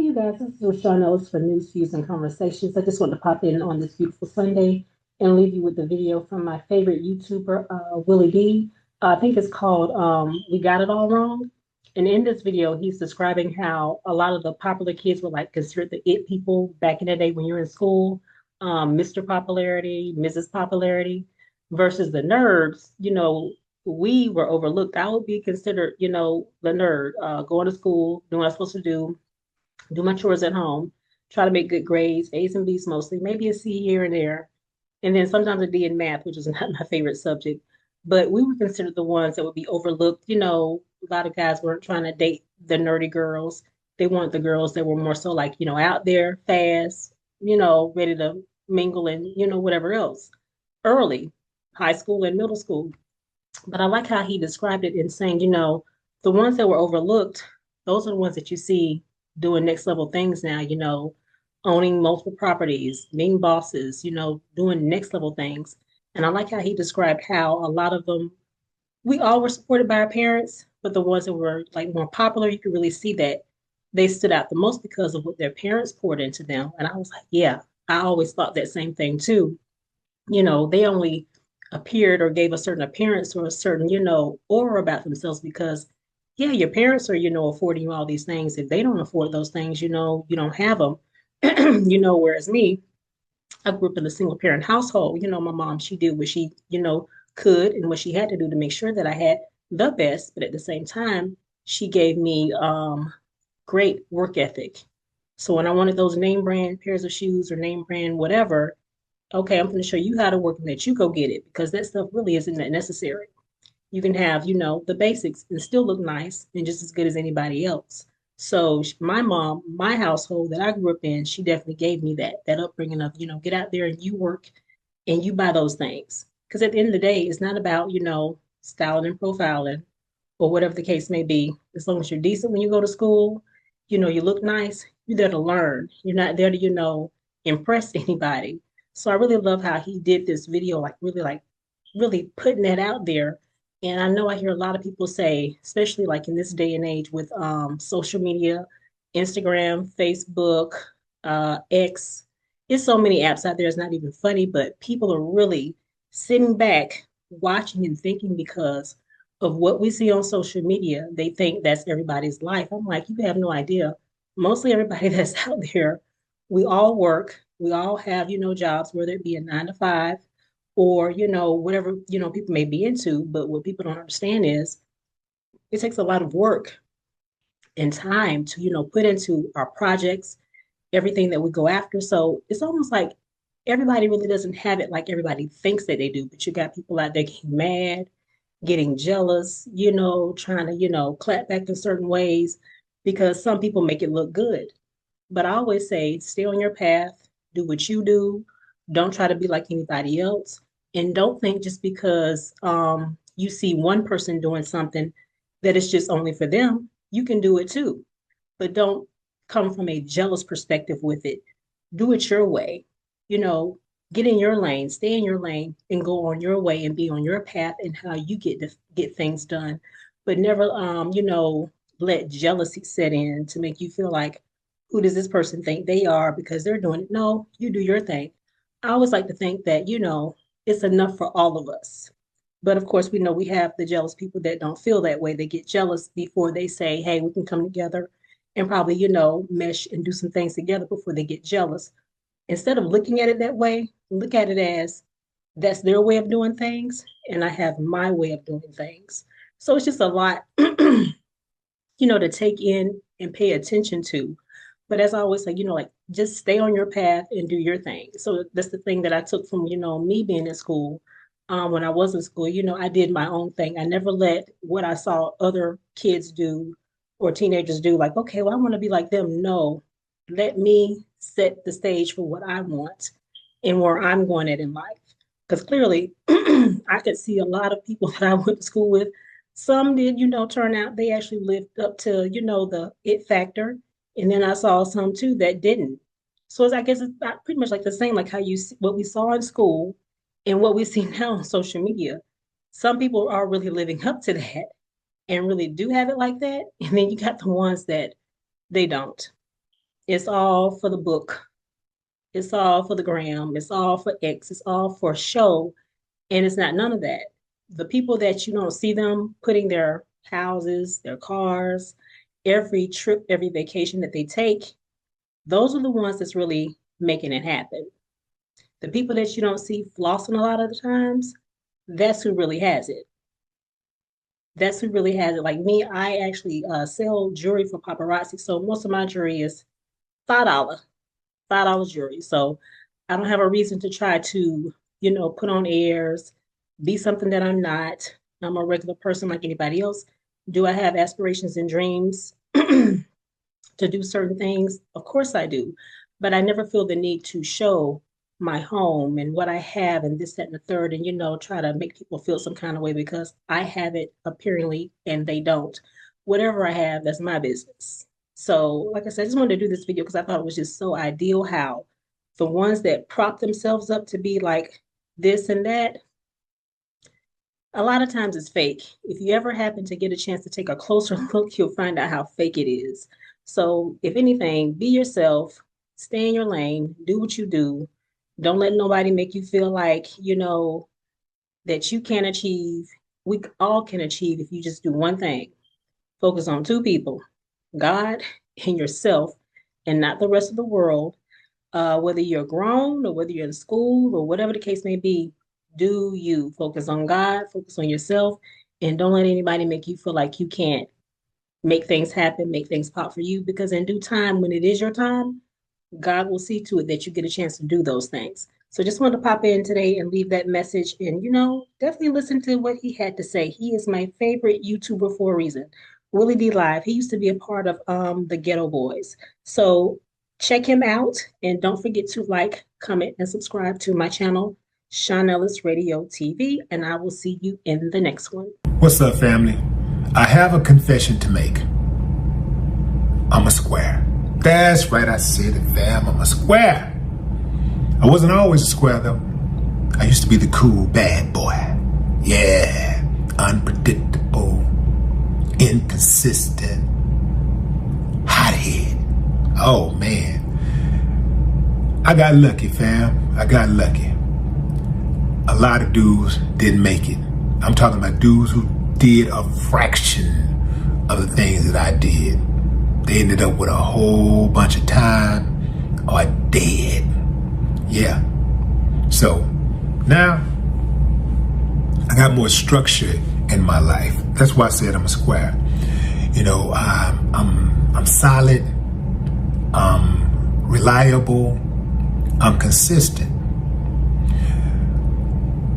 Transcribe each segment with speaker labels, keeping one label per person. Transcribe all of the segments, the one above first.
Speaker 1: you guys, this is Rashawn Ellis for News, Views, and Conversations. I just want to pop in on this beautiful Sunday and leave you with a video from my favorite YouTuber, Willie B. I think it's called We Got It All Wrong. And in this video, he's describing how a lot of the popular kids were like considered the it people back in the day when you're in school, Mr. Popularity, Mrs. Popularity, versus the nerds. We were overlooked. I would be considered, the nerd, going to school, doing what I'm supposed to do my chores at home, try to make good grades, A's and B's mostly, maybe a C here and there, and then sometimes a D in math, which is not my favorite subject. But we were considered the ones that would be overlooked. A lot of guys weren't trying to date the nerdy girls. They wanted the girls that were more so like, out there, fast, ready to mingle and, whatever else early, high school and middle school. But I like how he described it in saying, the ones that were overlooked, those are the ones that you see doing next level things now, owning multiple properties, being bosses, doing next level things. And I like how he described how a lot of them, we all were supported by our parents, but the ones that were like more popular, you could really see that they stood out the most because of what their parents poured into them. And I was like, yeah, I always thought that same thing too. They only appeared or gave a certain appearance or a certain, aura about themselves because, yeah, your parents are, affording you all these things. If they don't afford those things, you don't have them. Whereas me, I grew up in a single parent household. My mom, she did what she, could and what she had to do to make sure that I had the best. But at the same time, she gave me great work ethic. So when I wanted those name brand pairs of shoes or name brand whatever, okay, I'm going to show you how to work and let you go get it because that stuff really isn't that necessary. You can have, the basics and still look nice and just as good as anybody else. So my mom, my household that I grew up in, she definitely gave me that upbringing of, get out there and you work and you buy those things. Because at the end of the day, it's not about, styling and profiling or whatever the case may be. As long as you're decent when you go to school, you look nice, you're there to learn. You're not there to, impress anybody. So I really love how he did this video, like really putting that out there. And I know I hear a lot of people say, especially like in this day and age with social media, Instagram, Facebook, X, it's so many apps out there. It's not even funny, but people are really sitting back, watching and thinking because of what we see on social media. They think that's everybody's life. I'm like, you have no idea. Mostly everybody that's out there, we all work, we all have, jobs, whether it be a 9 to 5 or whatever people may be into, but what people don't understand is it takes a lot of work and time to put into our projects, everything that we go after. So it's almost like everybody really doesn't have it like everybody thinks that they do, but you got people out there getting mad, getting jealous, trying to clap back in certain ways because some people make it look good. But I always say stay on your path, do what you do, don't try to be like anybody else, and don't think just because you see one person doing something that it's just only for them. You can do it too, but don't come from a jealous perspective with it. Do it your way. You know, get in your lane, stay in your lane, and go on your way and be on your path and how you get things done. But never, let jealousy set in to make you feel like, who does this person think they are because they're doing it? No, you do your thing. I always like to think that, it's enough for all of us. But of course, we know we have the jealous people that don't feel that way. They get jealous before they say, hey, we can come together and probably, mesh and do some things together before they get jealous. Instead of looking at it that way, look at it as that's their way of doing things, and I have my way of doing things. So it's just a lot, to take in and pay attention to. But as I always say, like just stay on your path and do your thing. So that's the thing that I took from, me being in school. When I was in school, I did my own thing. I never let what I saw other kids do or teenagers do, like, okay, well, I want to be like them. No, let me set the stage for what I want and where I'm going at in life. Because clearly, I could see a lot of people that I went to school with. Some did, turn out they actually lived up to, the it factor. And then I saw some too that didn't. So I guess it's pretty much like the same, like how you see what we saw in school and what we see now on social media. Some people are really living up to that and really do have it like that. And then you got the ones that they don't. It's all for the book. It's all for the gram. It's all for X. It's all for show. And it's not none of that. The people that you don't see them putting their houses, their cars, every trip, every vacation that they take, those are the ones that's really making it happen. The people that you don't see flossing a lot of the times, that's who really has it. That's who really has it. Like me, I actually sell jewelry for paparazzi. So most of my jewelry is $5, $5 jewelry. So I don't have a reason to try to, put on airs, be something that I'm not. I'm a regular person like anybody else. Do I have aspirations and dreams to do certain things? Of course I do. But I never feel the need to show my home and what I have and this, that, and the third, and try to make people feel some kind of way because I have it apparently and they don't. Whatever I have, that's my business. So, like I said, I just wanted to do this video because I thought it was just so ideal how the ones that prop themselves up to be like this and that, a lot of times it's fake. If you ever happen to get a chance to take a closer look, you'll find out how fake it is. So, if anything, be yourself, stay in your lane, do what you do. Don't let nobody make you feel like, that you can't achieve. We all can achieve if you just do one thing. Focus on two people, God and yourself, and not the rest of the world. Whether you're grown or whether you're in school or whatever the case may be, do you. Focus on God, focus on yourself, and don't let anybody make you feel like you can't make things happen, make things pop for you, because in due time, when it is your time, God will see to it that you get a chance to do those things. So just wanted to pop in today and leave that message and, definitely listen to what he had to say. He is my favorite YouTuber for a reason. Willie D Live. He used to be a part of the Ghetto Boys. So check him out and don't forget to like, comment, and subscribe to my channel, Sean Ellis Radio TV, and I will see you in the next one.
Speaker 2: What's up, family? I have a confession to make. I'm a square. That's right, I said it, fam. I'm a square. I wasn't always a square, though. I used to be the cool bad boy. Yeah, unpredictable, inconsistent, hothead. Oh, man. I got lucky, fam. I got lucky. A lot of dudes didn't make it. I'm talking about dudes who did a fraction of the things that I did. They ended up with a whole bunch of time or dead. Yeah. So now I got more structure in my life. That's why I said I'm a square. I'm solid. I'm reliable. I'm consistent.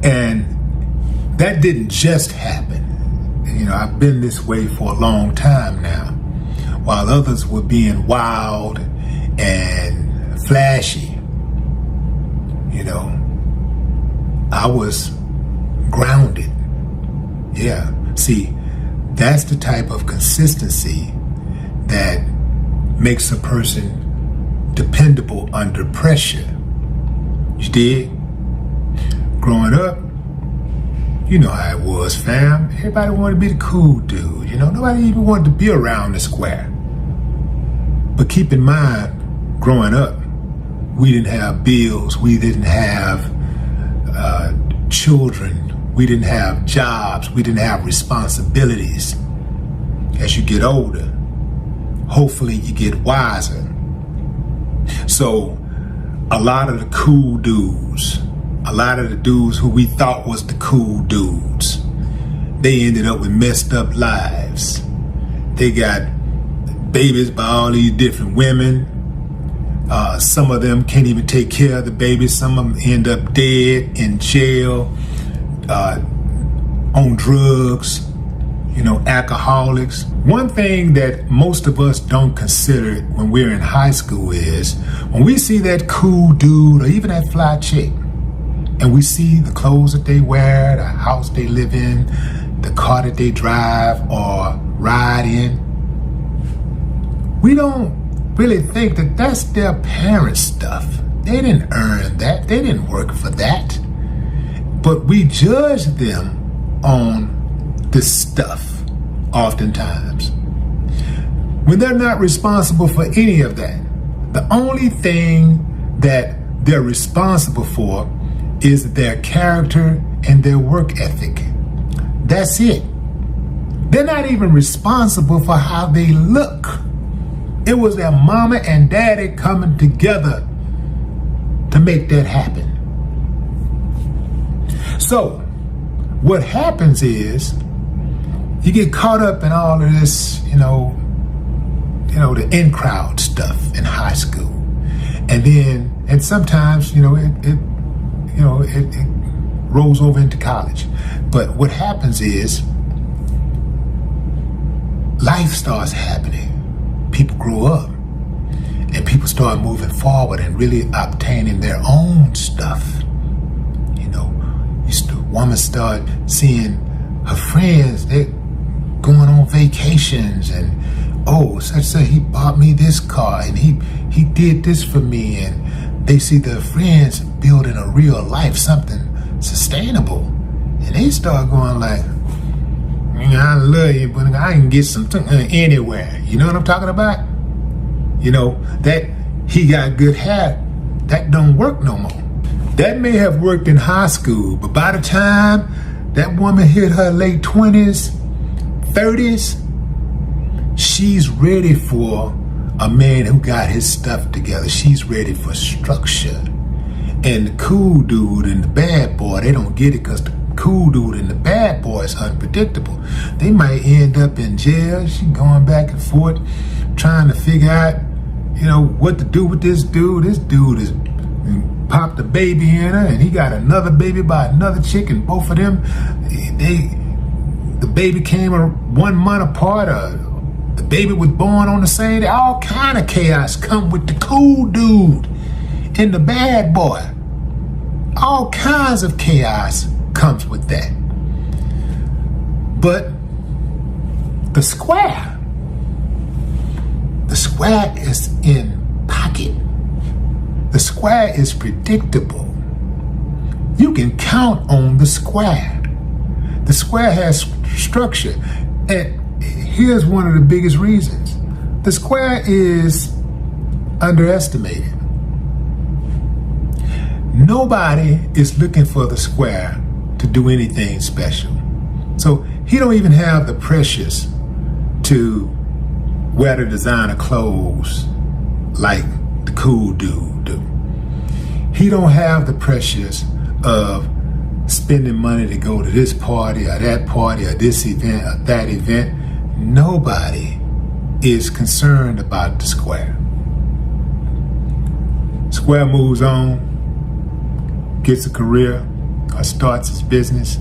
Speaker 2: And that didn't just happen. I've been this way for a long time now. While others were being wild and flashy, I was grounded. Yeah. See, that's the type of consistency that makes a person dependable under pressure. You dig? Growing up, you know how it was, fam. Everybody wanted to be the cool dude. Nobody even wanted to be around the square. But keep in mind, growing up, we didn't have bills. We didn't have children. We didn't have jobs. We didn't have responsibilities. As you get older, hopefully you get wiser. So a lot of the cool dudes, a lot of the dudes who we thought was the cool dudes, they ended up with messed up lives. They got babies by all these different women. Some of them can't even take care of the babies. Some of them end up dead, in jail, on drugs, alcoholics. One thing that most of us don't consider when we're in high school is when we see that cool dude or even that fly chick, and we see the clothes that they wear, the house they live in, the car that they drive or ride in, we don't really think that that's their parents' stuff. They didn't earn that. They didn't work for that. But we judge them on this stuff oftentimes when they're not responsible for any of that. The only thing that they're responsible for is their character and their work ethic. That's it. They're not even responsible for how they look. It was their mama and daddy coming together to make that happen. So, what happens is, you get caught up in all of this, the in-crowd stuff in high school. And sometimes, it rolls over into college. But what happens is, life starts happening. People grow up. And people start moving forward and really obtaining their own stuff. The woman start seeing her friends, they're going on vacations, and such he bought me this car, and he did this for me, and they see their friends building a real life, something sustainable, and they start going like, I love you, but I can get something anywhere. You know what I'm talking about? That he got good hair, that don't work no more. That may have worked in high school, but by the time that woman hit her late 20s, 30s, she's ready for a man who got his stuff together. She's ready for structure. And the cool dude and the bad boy, they don't get it because the cool dude and the bad boy is unpredictable. They might end up in jail. She going back and forth trying to figure out, what to do with this dude. This dude is popped a baby in her, and he got another baby by another chick, and both of them, the baby came 1 month apart. The baby was born on the same day. All kind of chaos come with the cool dude and the bad boy. All kinds of chaos comes with that. But the square is in pocket. The square is predictable. You can count on the square. The square has structure. And here's one of the biggest reasons. The square is underestimated. Nobody is looking for the square to do anything special. So he don't even have the pressures to wear the designer clothes like the cool dude do. He don't have the pressures of spending money to go to this party or this event or that event. Nobody is concerned about the square. Square moves on, gets a career, or starts his business.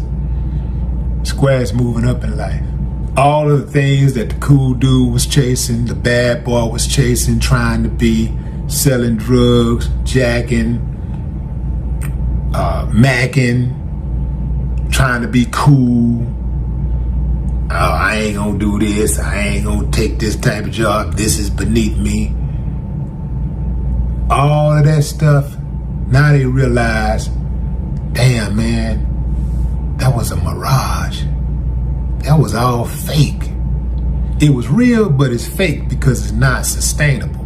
Speaker 2: Square is moving up in life. All of the things that the cool dude was chasing, the bad boy was chasing, trying to be, selling drugs, jacking, macking, trying to be cool. I ain't gonna do this. I ain't gonna take this type of job. This is beneath me. All of that stuff, now they realize, damn, man, that was a mirage. That was all fake. It was real, but it's fake because it's not sustainable.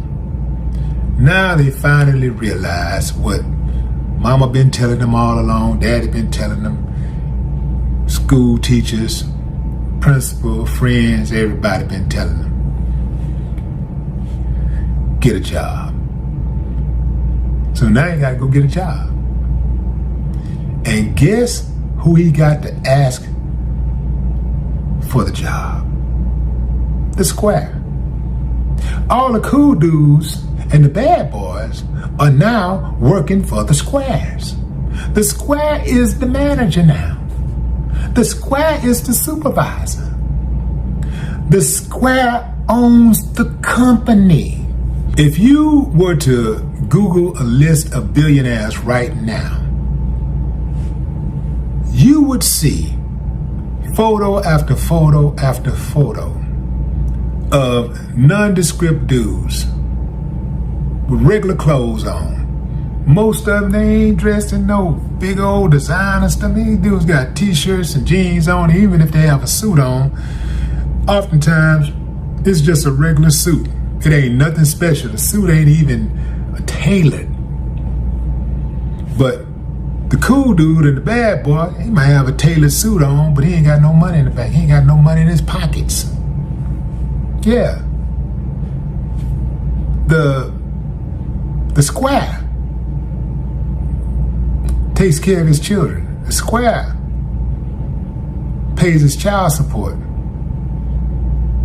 Speaker 2: Now they finally realize what mama been telling them all along, daddy been telling them, school teachers, principal, friends, everybody been telling them. Get a job. So now you gotta go get a job. And guess who he got to ask for the job? The square. All the cool dudes and the bad boys are now working for the squares. The square is the manager now. The square is the supervisor. The square owns the company. If you were to Google a list of billionaires right now, you would see photo after photo after photo of nondescript dudes with regular clothes on. Most of them, they ain't dressed in no big old designer stuff. These dudes got t-shirts and jeans on, even if they have a suit on. Oftentimes, it's just a regular suit. It ain't nothing special. The suit ain't even tailored. But the cool dude and the bad boy, he might have a tailored suit on, but he ain't got no money in the back. He ain't got no money in his pockets. Yeah. The square takes care of his children. The square pays his child support.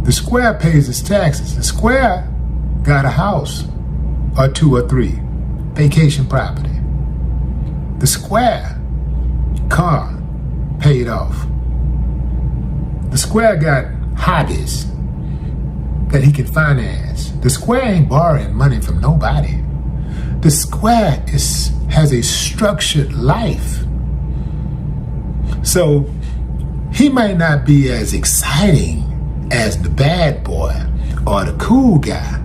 Speaker 2: The square pays his taxes. The square got a house or 2 or 3, vacation property. The square car paid off. The square got hobbies that he can finance. The square ain't borrowing money from nobody. The square has a structured life. So he might not be as exciting as the bad boy or the cool guy,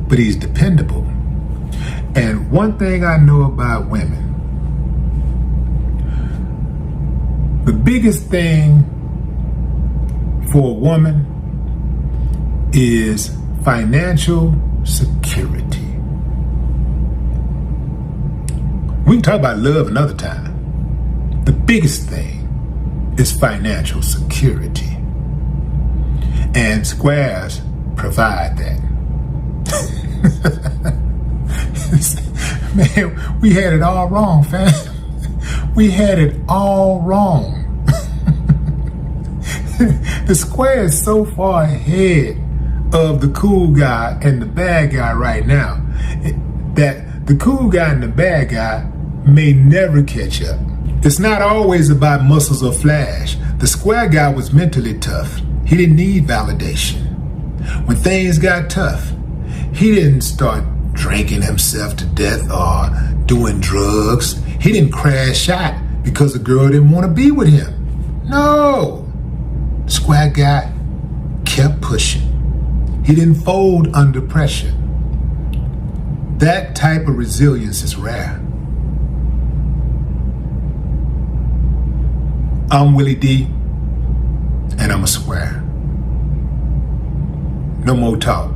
Speaker 2: but he's dependable. And one thing I know about women, the biggest thing for a woman is financial security. We can talk about love another time. The biggest thing is financial security. And squares provide that. Man, we had it all wrong, fam. We had it all wrong. The square is so far ahead of the cool guy and the bad guy right now that the cool guy and the bad guy may never catch up. It's not always about muscles or flash. The square guy was mentally tough. He didn't need validation. When things got tough, he didn't start drinking himself to death or doing drugs. He didn't crash out because the girl didn't want to be with him. No. The square guy kept pushing. He didn't fold under pressure. That type of resilience is rare. I'm Willie D, and I'm a square. No more talk.